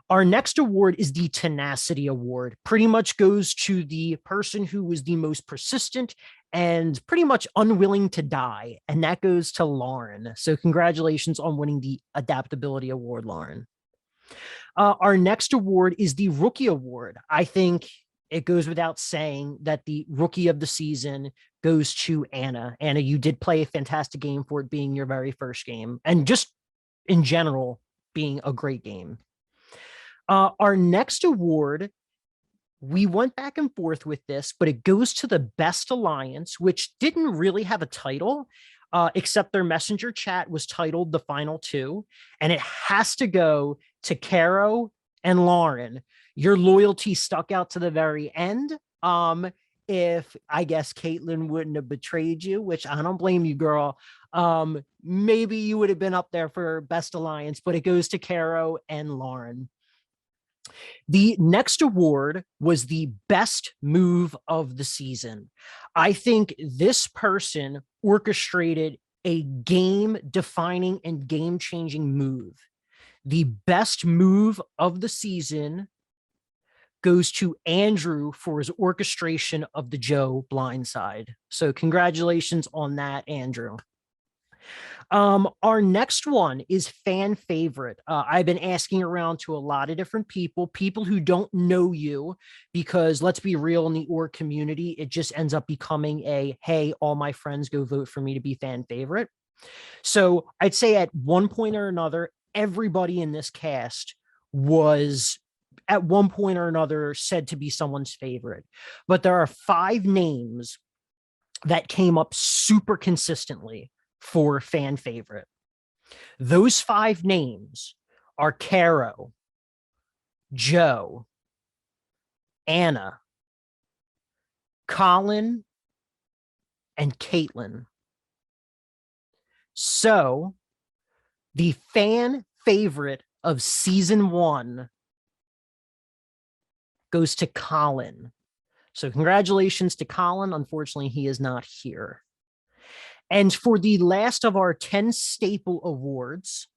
Our next award is the Tenacity Award. Pretty much goes to the person who was the most persistent and pretty much unwilling to die. And that goes to Lauren. So congratulations on winning the Adaptability Award, Lauren. Our next award is the Rookie Award. I think it goes without saying that the Rookie of the Season goes to Anna. Anna, you did play a fantastic game for it being your very first game. And just in general, being a great game. Our next award, we went back and forth with this, but it goes to the Best Alliance, which didn't really have a title, except their messenger chat was titled The Final Two, and it has to go to Caro and Lauren. Your loyalty stuck out to the very end. If I guess Caitlin wouldn't have betrayed you, which I don't blame you, girl. Maybe you would have been up there for Best Alliance, but it goes to Caro and Lauren. The next award was the best move of the season. I think this person orchestrated a game defining and game changing move. The best move of the season goes to Andrew for his orchestration of the Joe blindside. So congratulations on that, Andrew. Our next one is fan favorite. I've been asking around to a lot of different people who don't know you, because let's be real, in the org community, it just ends up becoming a, hey, all my friends go vote for me to be fan favorite. So I'd say at one point or another, everybody in this cast was at one point or another said to be someone's favorite. But there are 5 names that came up super consistently for fan favorite. Those 5 names are Caro, Joe, Anna, Colin, and Caitlin. So the fan favorite of season 1 goes to Colin. So congratulations to Colin. Unfortunately, he is not here. And for the last of our 10 staple awards,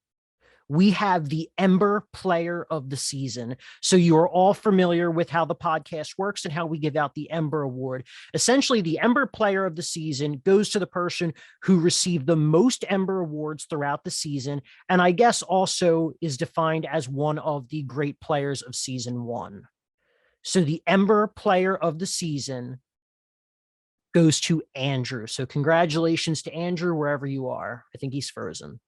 we have the Ember Player of the Season. So you are all familiar with how the podcast works and how we give out the Ember Award. Essentially, the Ember Player of the Season goes to the person who received the most Ember Awards throughout the season, and I guess also is defined as one of the great players of season 1. So the Ember Player of the Season goes to Andrew. So congratulations to Andrew, wherever you are. I think he's frozen.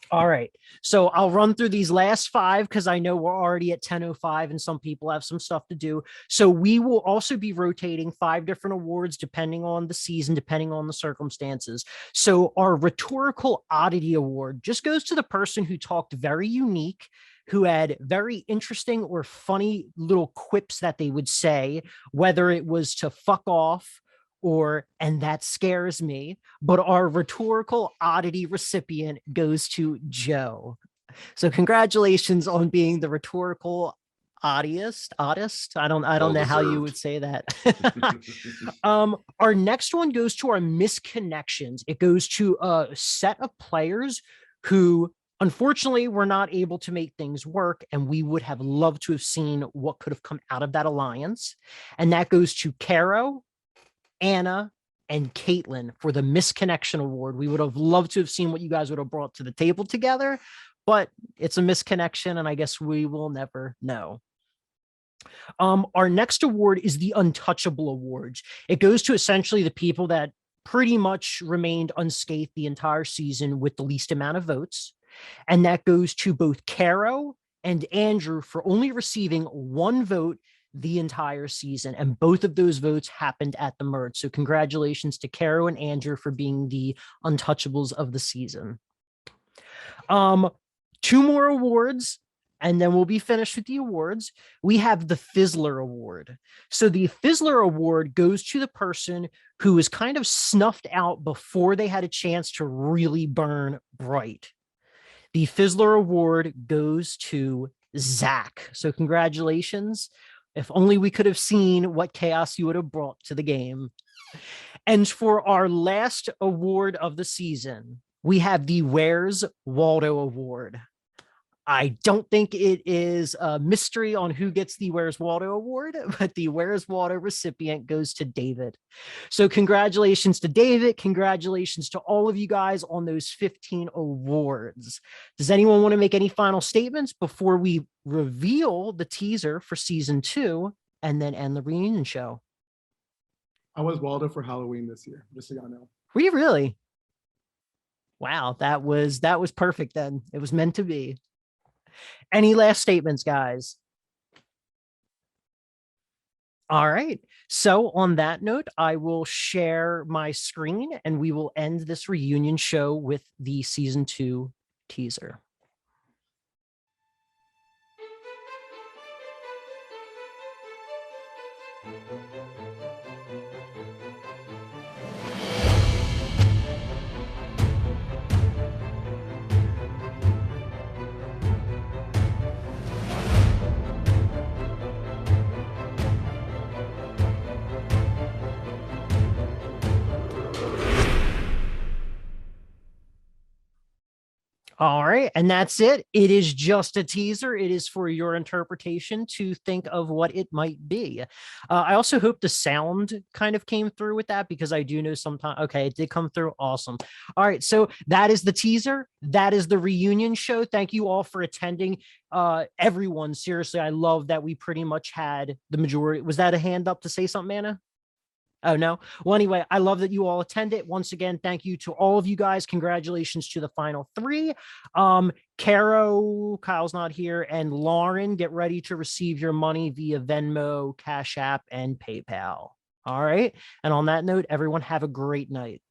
All right. So I'll run through these last 5 because I know we're already at 10:05 and some people have some stuff to do. So we will also be rotating 5 different awards depending on the season, depending on the circumstances. So our Rhetorical Oddity Award just goes to the person who talked very unique, who had very interesting or funny little quips that they would say, whether it was to fuck off or, and that scares me. But our Rhetorical Oddity recipient goes to Joe. So congratulations on being the Rhetorical Oddist. I don't know how you would say that. Our next one goes to our misconnections. It goes to a set of players who unfortunately were not able to make things work, and we would have loved to have seen what could have come out of that alliance. And that goes to Caro, Anna, and Caitlin for the Misconnection Award. We would have loved to have seen what you guys would have brought to the table together, but it's a misconnection, and I guess we will never know. Our next award is the Untouchable Awards. It goes to essentially the people that pretty much remained unscathed the entire season with the least amount of votes. And that goes to both Caro and Andrew for only receiving 1 vote the entire season. And both of those votes happened at the merge. So congratulations to Caro and Andrew for being the Untouchables of the season. 2 more awards, and then we'll be finished with the awards. We have the Fizzler Award. So the Fizzler Award goes to the person who was kind of snuffed out before they had a chance to really burn bright. The Fizzler Award goes to Zach. So congratulations. If only we could have seen what chaos you would have brought to the game. And for our last award of the season, we have the Where's Waldo Award. I don't think it is a mystery on who gets the Where's Waldo Award, but the Where's Waldo recipient goes to David. So congratulations to David. Congratulations to all of you guys on those 15 awards. Does anyone want to make any final statements before we reveal the teaser for season 2 and then end the reunion show? I was Waldo for Halloween this year, just so y'all know. Were you really? Wow, that was perfect then. It was meant to be. Any last statements, guys? All right. So on that note, I will share my screen and we will end this reunion show with the season 2 teaser. All right. And that's it. It is just a teaser. It is for your interpretation to think of what it might be. I also hope the sound kind of came through with that, because I do know sometimes. Okay, it did come through. Awesome. All right. So that is the teaser. That is the reunion show. Thank you all for attending. Everyone, seriously, I love that we pretty much had the majority. Was that a hand up to say something, Anna? Oh, no. Well, anyway, I love that you all attended. Once again, thank you to all of you guys. Congratulations to the final three. Caro, Kyle's not here, and Lauren, get ready to receive your money via Venmo, Cash App, and PayPal. All right. And on that note, everyone have a great night.